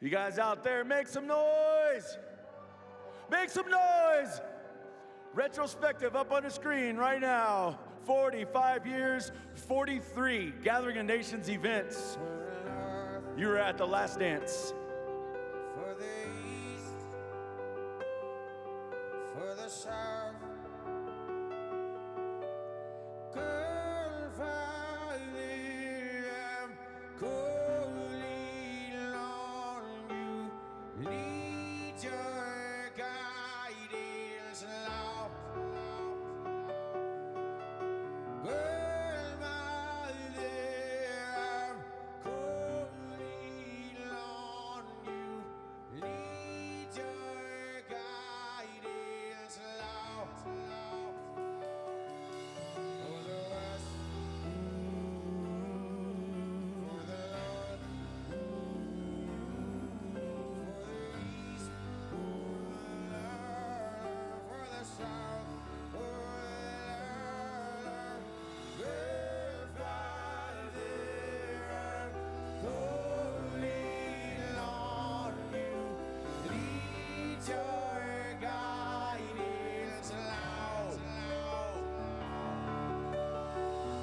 You guys out there, make some noise! Make some noise! Retrospective up on the screen right now. 45 years, 43 Gathering of Nations events. You were at the last dance. For the east, for the south, girl, I'm calling on you. Need your guidance, Lord. Girl, my dear, I'm calling on you. Need your guidance, Lord. For the west, for the north, for the east, for the south, for the Father, I'm calling on you. Need your guidance, Lord.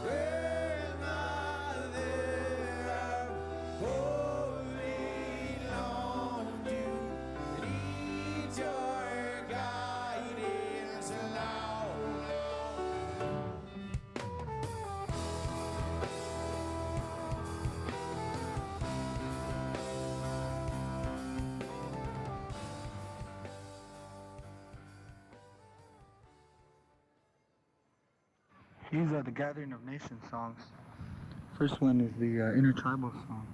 Grandmother, I'm calling on you. Need your guidance, Lord. These are the Gathering of Nations songs. First one is the intertribal song.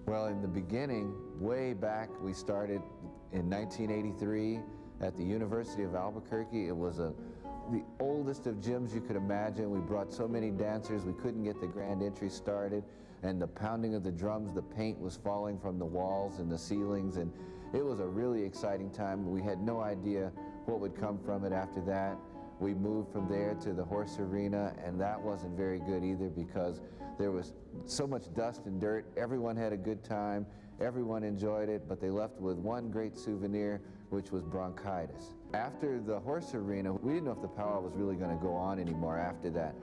Well, in the beginning, way back, we started in 1983 at the University of Albuquerque. It was the oldest of gyms you could imagine. We brought so many dancers, we couldn't get the grand entry started, and the pounding of the drums, the paint was falling from the walls and the ceilings, and it was a really exciting time. We had no idea what would come from it after that. We moved from there to the horse arena, and that wasn't very good either because there was so much dust and dirt. Everyone had a good time, everyone enjoyed it, but they left with one great souvenir, which was bronchitis. After the horse arena, we didn't know if the powwow was really going to go on anymore after that.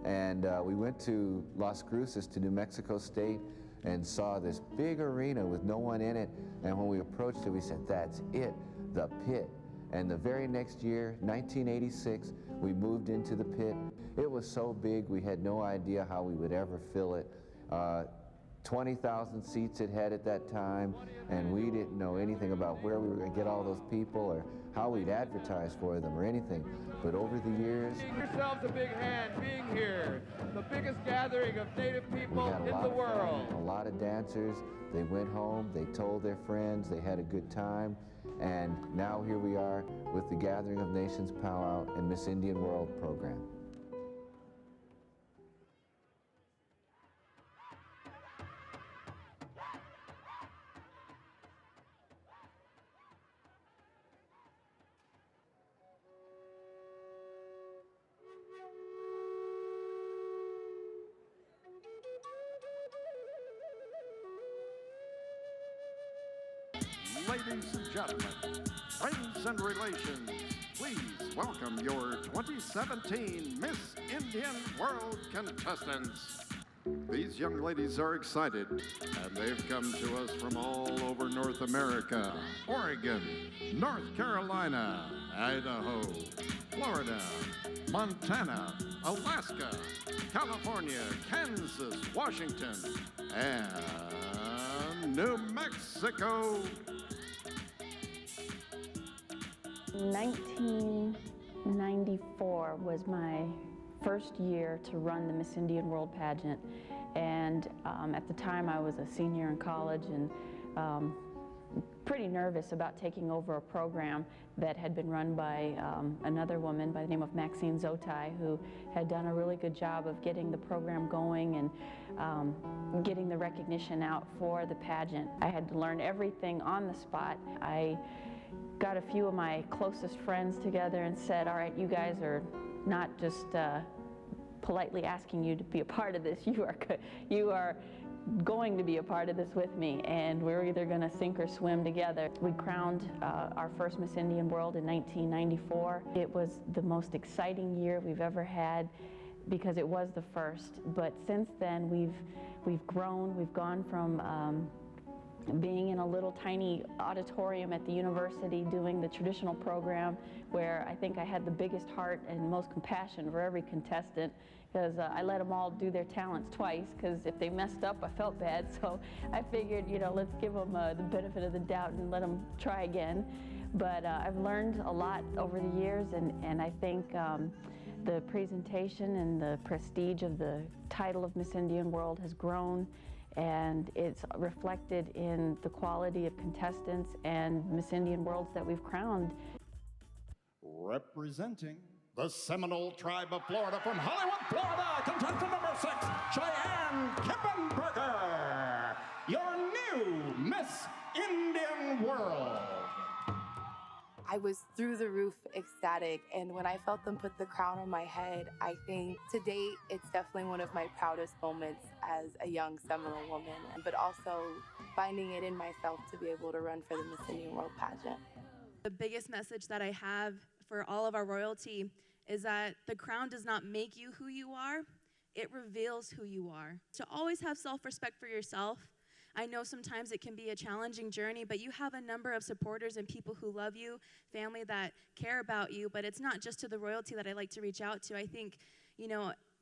And we went to Las Cruces, to New Mexico State, and saw this big arena with no one in it. And when we approached it, we said, that's it, the pit. And the very next year, 1986, we moved into the pit. It was so big, we had no idea how we would ever fill it. 20,000 seats it had at that time, and we didn't know anything about where we were going to get all those people or how we'd advertise for them or anything. But over the years, Give yourselves a big hand being here, the biggest gathering of Native people we had in the world. A lot of dancers. They went home, they told their friends, they had a good time, and now here we are with the Gathering of Nations Powwow and Miss Indian World program. Ladies and gentlemen, friends and relations, please welcome your 2017 Miss Indian World contestants. These young ladies are excited, and they've come to us from all over North America, Oregon, North Carolina, Idaho, Florida, Montana, Alaska, California, Kansas, Washington, and New Mexico. 19 1994 was my first year to run the Miss Indian World pageant, and at the time I was a senior in college and pretty nervous about taking over a program that had been run by another woman by the name of Maxine Zotai, who had done a really good job of getting the program going and getting the recognition out for the pageant. I had to learn everything on the spot. I got a few of my closest friends together and said, all right, you guys are not just politely asking you to be a part of this, you are going to be a part of this with me, and we're either going to sink or swim together. We crowned our first Miss Indian World in 1994. It was the most exciting year we've ever had because it was the first, but since then we've grown. We've gone from being in a little tiny auditorium at the university doing the traditional program, where I think I had the biggest heart and most compassion for every contestant, because I let them all do their talents twice, because if they messed up I felt bad, so I figured, you know, let's give them the benefit of the doubt and let them try again. But I've learned a lot over the years, and I think the presentation and the prestige of the title of Miss Indian World has grown, and it's reflected in the quality of contestants and Miss Indian Worlds that we've crowned. Representing the Seminole Tribe of Florida from Hollywood, Florida, contestant number 6, Cheyenne Kippenberger, your new Miss Indian World. I was through the roof ecstatic, and when I felt them put the crown on my head, I think to date it's definitely one of my proudest moments as a young Seminole woman, but also finding it in myself to be able to run for the Miss Indian World pageant. The biggest message that I have for all of our royalty is that the crown does not make you who you are, it reveals who you are. To always have self-respect for yourself. I know sometimes it can be a challenging journey, but you have a number of supporters and people who love you, family that care about you, but it's not just to the royalty that I like to reach out to. I think,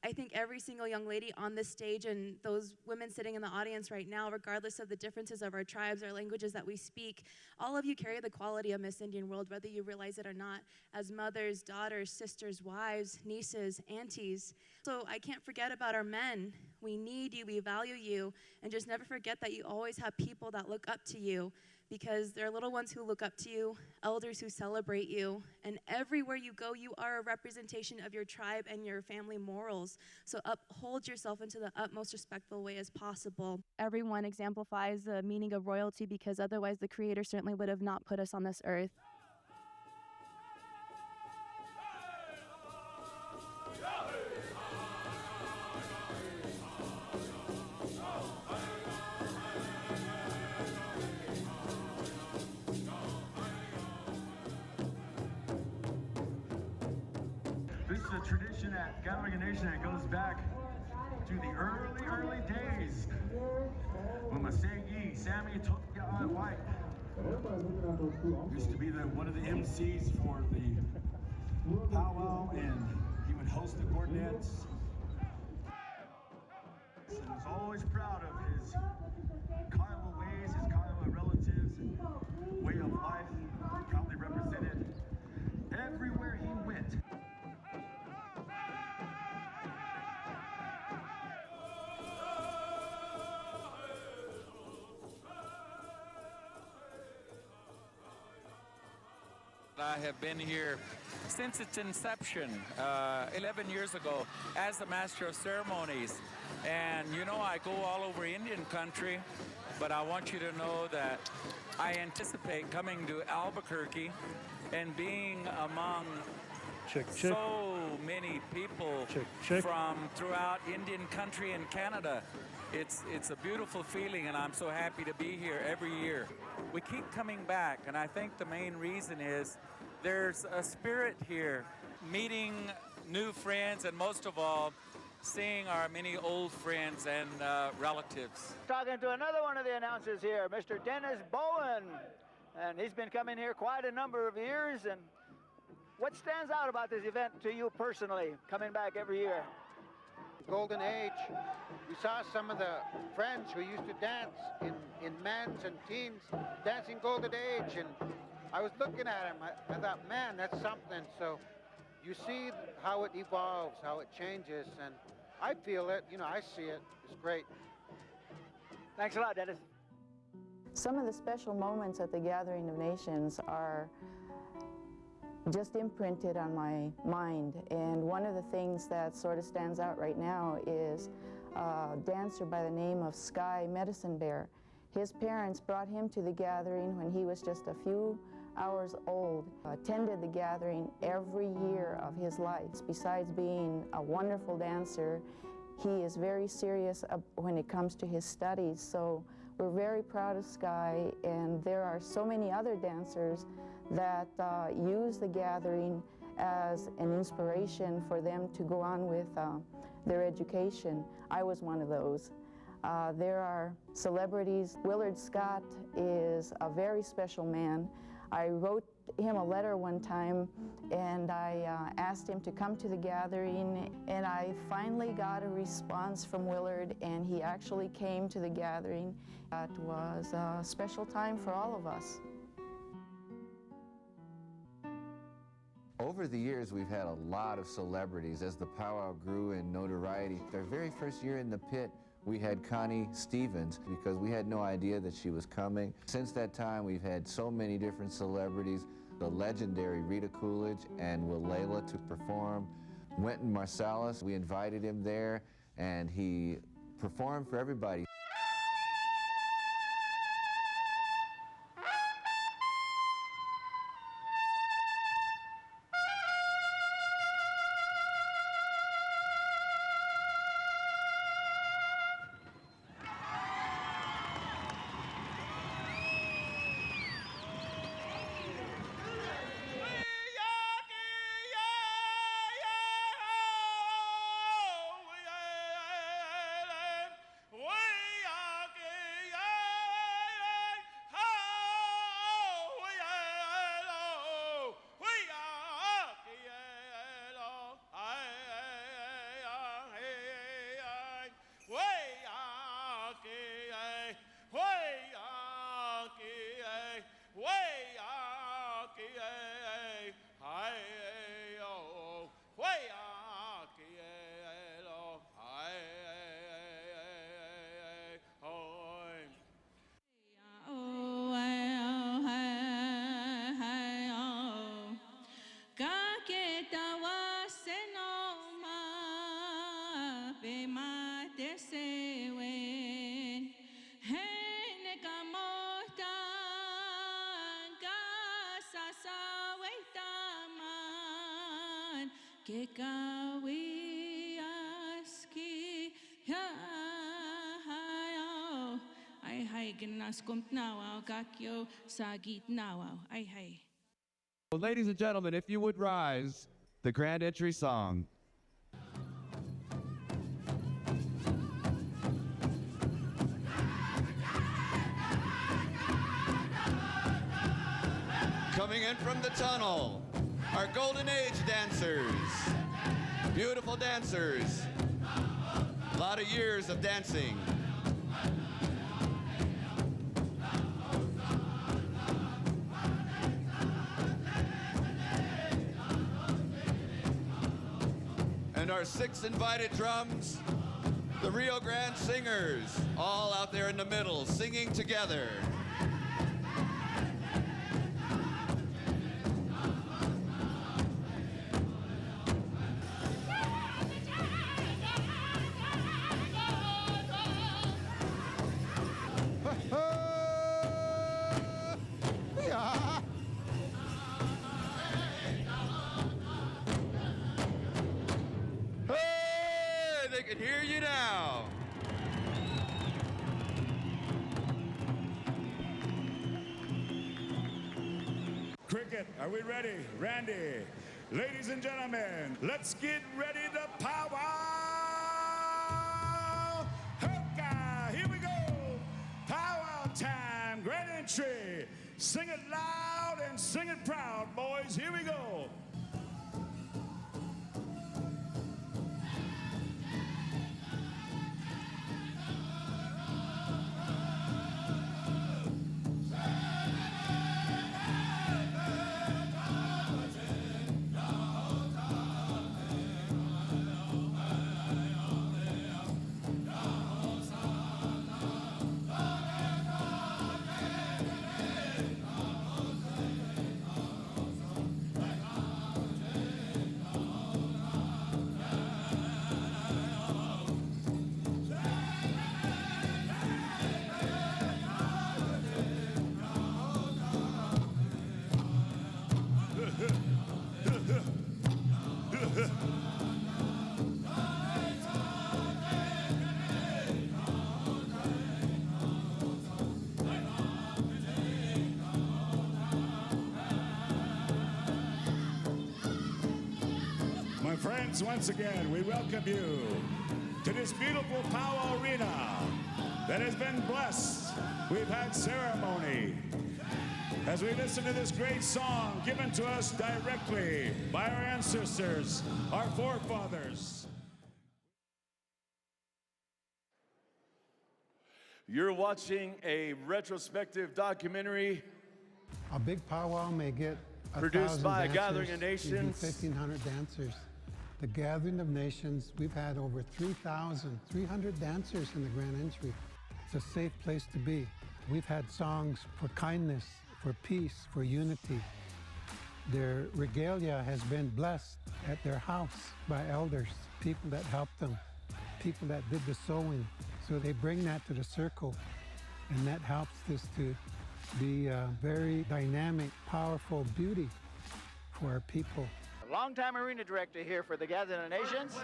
I think every single young lady on this stage and those women sitting in the audience right now, regardless of the differences of our tribes, our languages that we speak, all of you carry the quality of Miss Indian World, whether you realize it or not, as mothers, daughters, sisters, wives, nieces, aunties. So I can't forget about our men. We need you, we value you, and just never forget that you always have people that look up to you, because there are little ones who look up to you, elders who celebrate you, and everywhere you go, you are a representation of your tribe and your family morals. So uphold yourself into the utmost respectful way as possible. Everyone exemplifies the meaning of royalty, because otherwise the Creator certainly would have not put us on this earth. This is a tradition at Gathering a Nation that goes back to the early days when Masegi, Sammy Tokia White used to be one of the MCs for the powwow, and he would host the coordinates. And was always proud of his Kiowa ways, his Kiowa relatives, and way of life. Proudly represented everywhere he went. I have been here since its inception, 11 years ago, as the Master of Ceremonies. And you know, I go all over Indian country, but I want you to know that I anticipate coming to Albuquerque and being among so many people from throughout Indian country and Canada. It's a beautiful feeling, and I'm so happy to be here every year. We keep coming back, and I think the main reason is there's a spirit here, meeting new friends, and most of all, seeing our many old friends and relatives. Talking to another one of the announcers here, Mr. Dennis Bowen, and he's been coming here quite a number of years. And what stands out about this event to you personally, coming back every year? Golden age. We saw some of the friends who used to dance in men's and teens dancing golden age, and I was looking at him. I thought, man, that's something. So you see how it evolves, how it changes, and I feel it, I see it. It's great. Thanks a lot, Dennis. Some of the special moments at the Gathering of Nations are just imprinted on my mind, and one of the things that sort of stands out right now is a dancer by the name of Sky Medicine Bear. His parents brought him to the gathering when he was just a few hours old, attended the gathering every year of his life. Besides being a wonderful dancer, he is very serious when it comes to his studies, so we're very proud of Sky, and there are so many other dancers that use the gathering as an inspiration for them to go on with their education. I was one of those. There are celebrities. Willard Scott is a very special man. I wrote him a letter one time, and I asked him to come to the gathering, and I finally got a response from Willard, and he actually came to the gathering. That was a special time for all of us. Over the years, we've had a lot of celebrities as the powwow grew in notoriety. Our very first year in the pit, we had Connie Stevens because we had no idea that she was coming. Since that time, we've had so many different celebrities. The legendary Rita Coolidge and Will Layla to perform. Wynton Marsalis, we invited him there, and he performed for everybody. Well, ladies and gentlemen, if you would rise, the grand entry song. Coming in from the tunnel, our Golden Age dancers. Beautiful dancers. A lot of years of dancing. And our 6 invited drums, the Rio Grande Singers, all out there in the middle, singing together. They can hear you now. Cricket, are we ready? Randy, ladies and gentlemen, let's get ready to powwow! Hoka, here we go! Powwow time, grand entry. Sing it loud and sing it proud, boys. Here we go. Friends, once again, we welcome you to this beautiful Powwow Arena that has been blessed. We've had ceremony as we listen to this great song given to us directly by our ancestors, our forefathers. You're watching a retrospective documentary A big powwow may get produced by a Gathering of Nations, Nations. 1,500 dancers. The Gathering of Nations, we've had over 3,300 dancers in the Grand Entry. It's a safe place to be. We've had songs for kindness, for peace, for unity. Their regalia has been blessed at their house by elders, people that helped them, people that did the sewing. So they bring that to the circle, and that helps this to be a very dynamic, powerful beauty for our people. Longtime arena director here for the Gathering of Nations.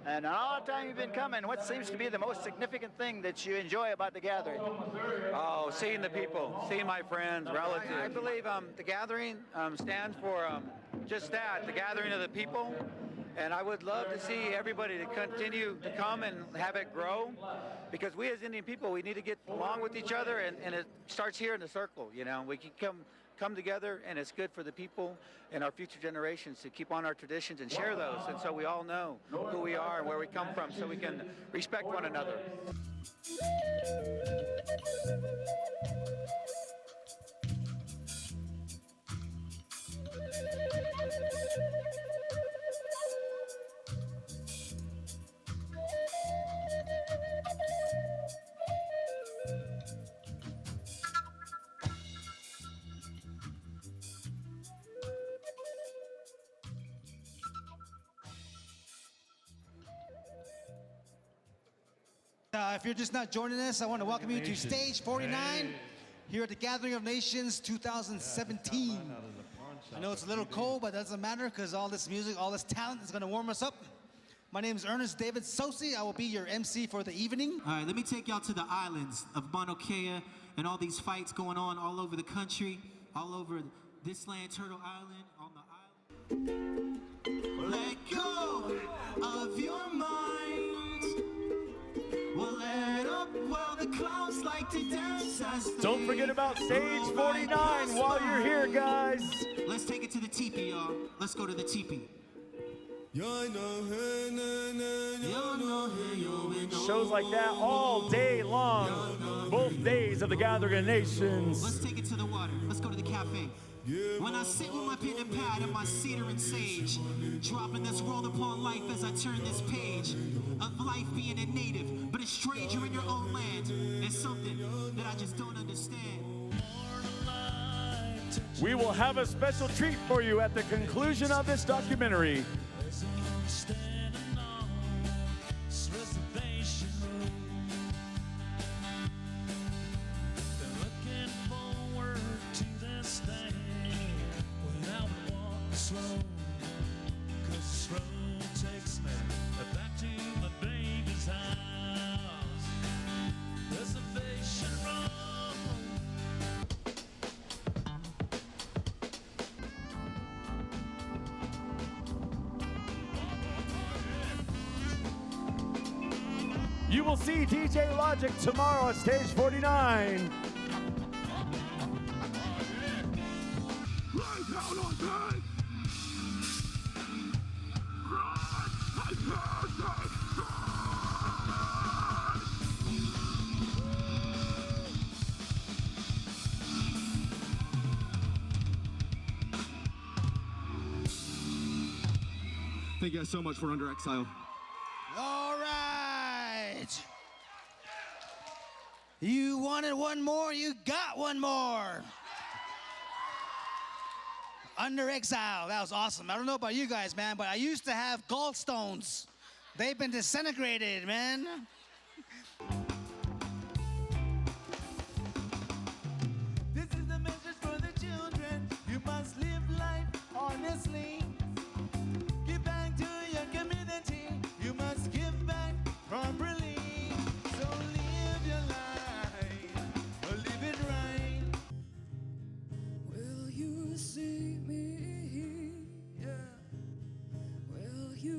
And all the time you've been coming, what seems to be the most significant thing that you enjoy about the gathering? Oh, seeing the people, seeing my friends, relatives. I believe the gathering stands for just that, the gathering of the people. And I would love to see everybody to continue to come and have it grow, because we as Indian people, we need to get along with each other, and it starts here in the circle. You know, we can come together, and it's good for the people and our future generations to keep on our traditions and share those, and so we all know who we are and where we come from, so we can respect one another. If you're just not joining us, I want to welcome you to Stage 49 here at the Gathering of Nations 2017. I know it's a little cold, but it doesn't matter because all this music, all this talent is going to warm us up. My name is Ernest David Sosi. I will be your MC for the evening. All right, let me take y'all to the islands of Mauna Kea and all these fights going on all over the country, all over this land, Turtle Island, on the island. Let go of your mind. We'll let up while the clouds like to dance as Don't forget about Stage 49 while you're here, guys. Let's take it to the teepee, y'all. Let's go to the teepee. Shows like that all day long, both days of the Gathering of Nations. Let's take it to the water. Let's go to the cafe. When I sit with my pen and pad and my cedar and sage, dropping this world upon life as I turn this page of life being a native, but a stranger in your own land is something that I just don't understand. We will have a special treat for you at the conclusion of this documentary. You will see DJ Logic tomorrow at Stage 49. Thank you guys so much for Under Exile. All right. You wanted one more, you got one more. Under Exile, that was awesome. I don't know about you guys, man, but I used to have gallstones. They've been disintegrated, man. This is the message for the children. You must live life honestly. Give back to your community. You must give back properly. So live your life, or live it right. Will you see me? Yeah. Will you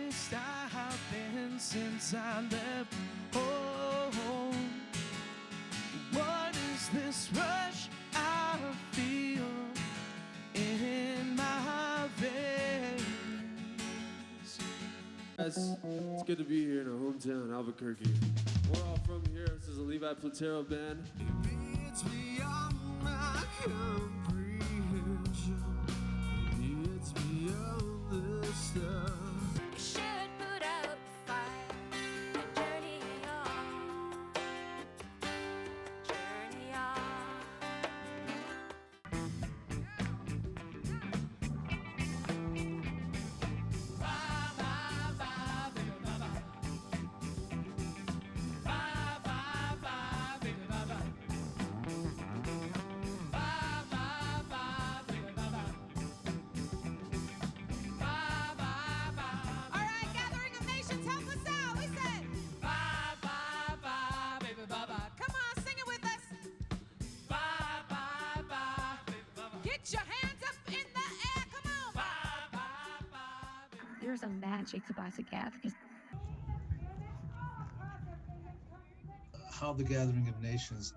happiest I have been since I left home. What is this rush I feel in my veins? Guys, it's good to be here in our hometown, Albuquerque. We're all from here. This is a Levi Platero band. It's beyond my comprehension. It's beyond the stuff. You should put out a fire and journey on. Journey on. Your hands up in the air, come on! There's a magic about the gathering. How the Gathering of Nations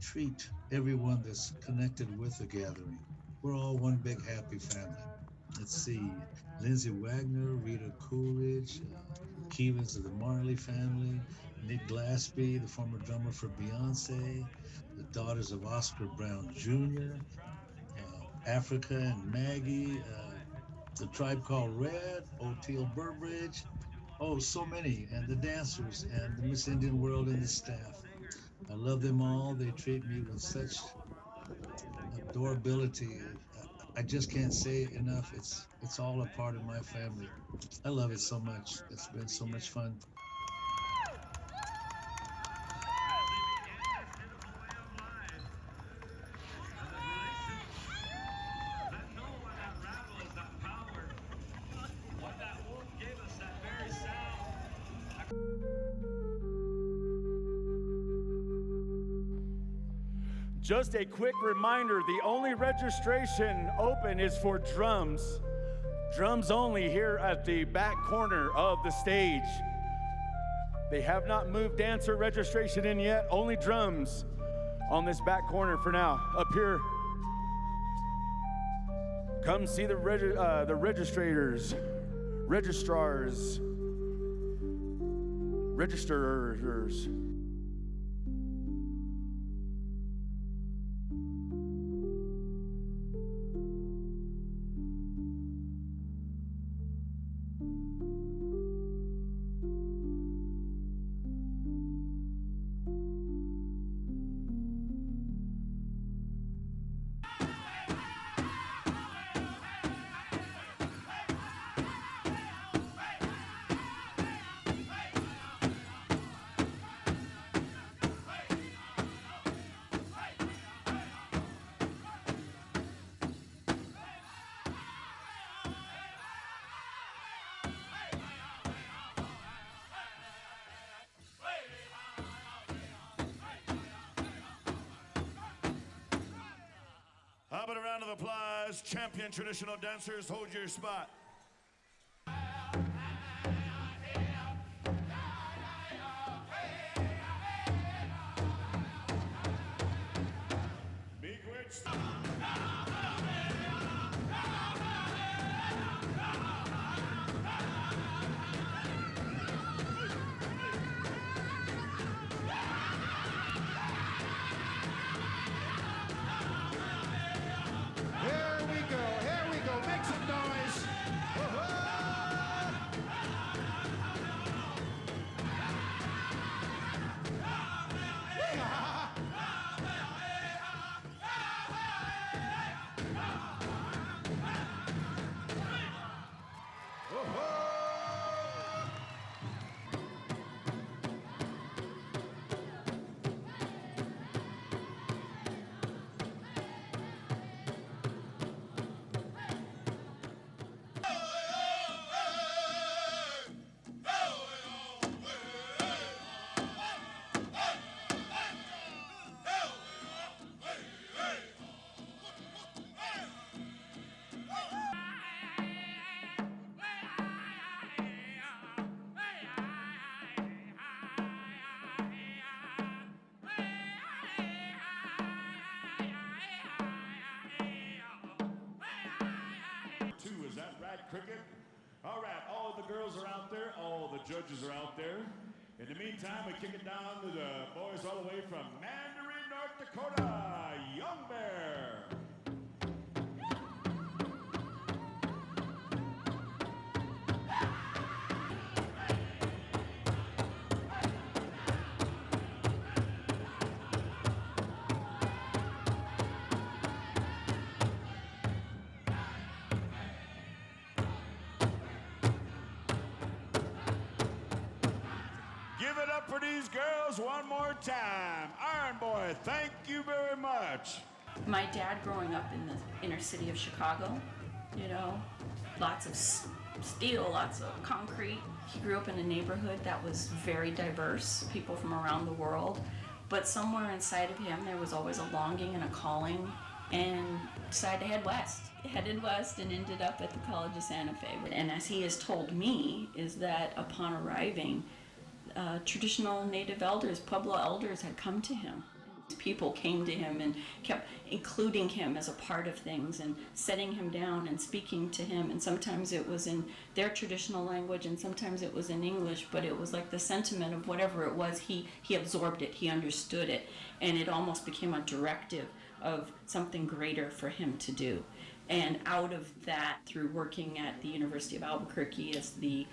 treat everyone that's connected with the gathering. We're all one big happy family. Let's see, Lindsay Wagner, Rita Coolidge, Kevins of the Marley family, Nick Glaspie, the former drummer for Beyonce, the daughters of Oscar Brown Jr., Africa and Maggie, the Tribe Called Red, Oteil Burbridge, oh, so many, and the dancers and the Miss Indian World and the staff. I love them all. They treat me with such adorability. I just can't say it enough. It's all a part of my family. I love it so much. It's been so much fun. Just a quick reminder, the only registration open is for drums. Drums only here at the back corner of the stage. They have not moved dancer registration in yet, only drums on this back corner for now. Up here, come see the registrars. How about a round of applause? Champion traditional dancers, hold your spot. Here we go, make some noise. the girls are out there, all the judges are out there. In the meantime, we kick it down to the boys all the way from Mandarin, North Dakota, Young Bear. Give it up for these girls one more time. Iron Boy, thank you very much. My dad growing up in the inner city of Chicago, you know, lots of steel, lots of concrete. He grew up in a neighborhood that was very diverse, people from around the world. But somewhere inside of him, there was always a longing and a calling, and decided to head west. Headed west and ended up at the College of Santa Fe. And as he has told me, is that upon arriving, traditional native elders, Pueblo elders, had come to him. People came to him and kept including him as a part of things and setting him down and speaking to him. And sometimes it was in their traditional language and sometimes it was in English, but it was like the sentiment of whatever it was, he absorbed it, he understood it, and it almost became a directive of something greater for him to do. And out of that, through working at the University of Albuquerque as the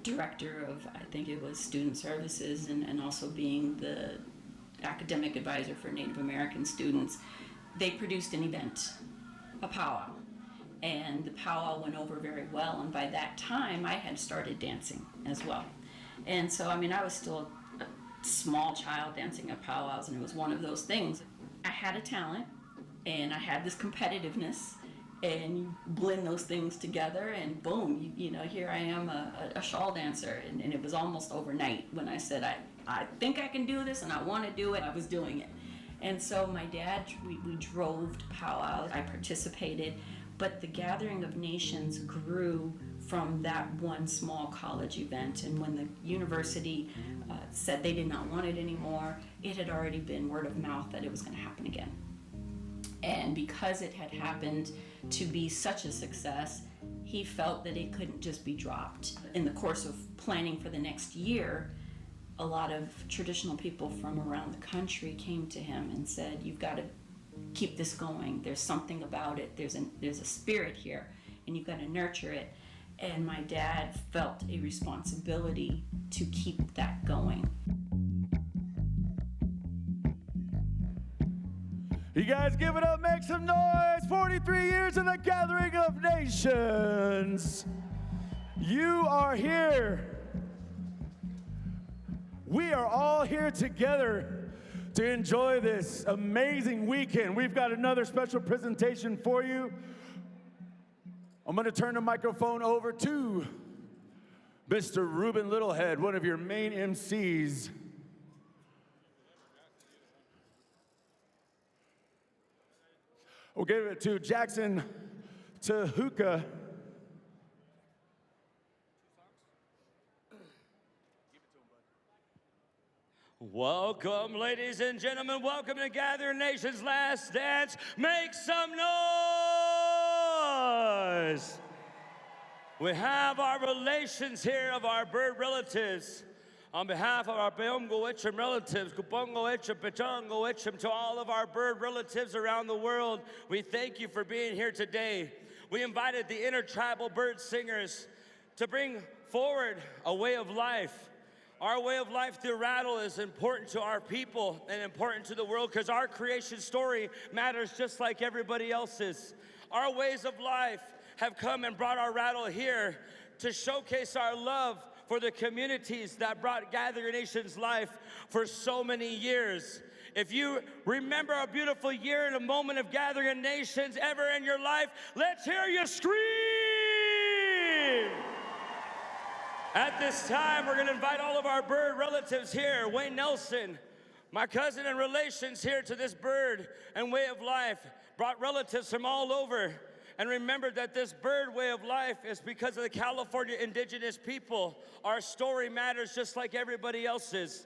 director of, I think it was student services, and also being the academic advisor for Native American students, they produced an event, a powwow. And the powwow went over very well, and by that time I had started dancing as well. And so, I mean, I was still a small child dancing at powwows, and it was one of those things. I had a talent, and I had this competitiveness, and you blend those things together, and boom, you know, here I am, a shawl dancer. And it was almost overnight when I said, I think I can do this, and I want to do it. I was doing it. And so my dad, we drove to powwows. I participated, but the Gathering of Nations grew from that one small college event. And when the university said they did not want it anymore, it had already been word of mouth that it was going to happen again. And because it had happened to be such a success, he felt that it couldn't just be dropped. In the course of planning for the next year, a lot of traditional people from around the country came to him and said, you've got to keep this going. There's something about it. There's a spirit here, and you've got to nurture it. And my dad felt a responsibility to keep that going. You guys give it up, make some noise. 43 years of the Gathering of Nations. You are here. We are all here together to enjoy this amazing weekend. We've got another special presentation for you. I'm going to turn the microphone over to Mr. Ruben Littlehead, one of your main MCs. We'll give it to Jackson Tahuka. Welcome, ladies and gentlemen. Welcome to Gathering Nations Last Dance. Make some noise. We have our relations here of our bird relatives. On behalf of our Peongo Etchum relatives, Kupongo Etchum, Pechongo Etchum, to all of our bird relatives around the world, we thank you for being here today. We invited the intertribal bird singers to bring forward a way of life. Our way of life through rattle is important to our people and important to the world because our creation story matters just like everybody else's. Our ways of life have come and brought our rattle here to showcase our love for the communities that brought Gathering Nations life for so many years. If you remember a beautiful year and a moment of Gathering Nations ever in your life, let's hear you scream! At this time, we're gonna invite all of our bird relatives here. Wayne Nelson, my cousin and relations here to this bird and way of life, brought relatives from all over. And remember that this bird way of life is because of the California indigenous people. Our story matters just like everybody else's.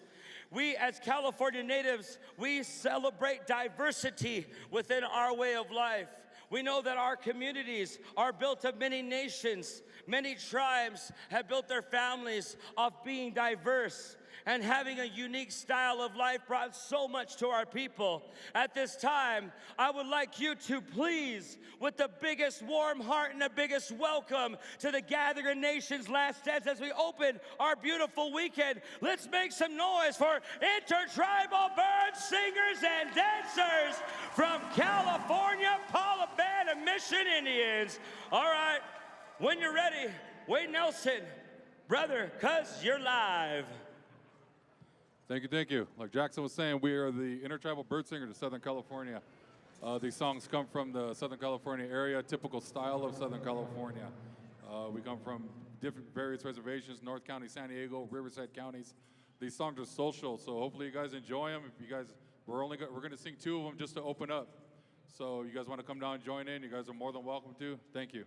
We, as California natives, we celebrate diversity within our way of life. We know that our communities are built of many nations. Many tribes have built their families off being diverse, and having a unique style of life brought so much to our people. At this time, I would like you to please, with the biggest warm heart and the biggest welcome to the Gathering of Nations Last Dance as we open our beautiful weekend, let's make some noise for Intertribal Bird Singers and Dancers from California, Paula Band of Mission Indians. All right, when you're ready, Wade Nelson, brother, 'cause you're live. Thank you, thank you. Like Jackson was saying, we are the Intertribal Bird Singers of Southern California. These songs come from the Southern California area, typical style of Southern California. We come from different various reservations, North County, San Diego, Riverside counties. These songs are social, so hopefully you guys enjoy them. If you guys, we're going to sing 2 of them just to open up. So you guys want to come down and join in, you guys are more than welcome to. Thank you.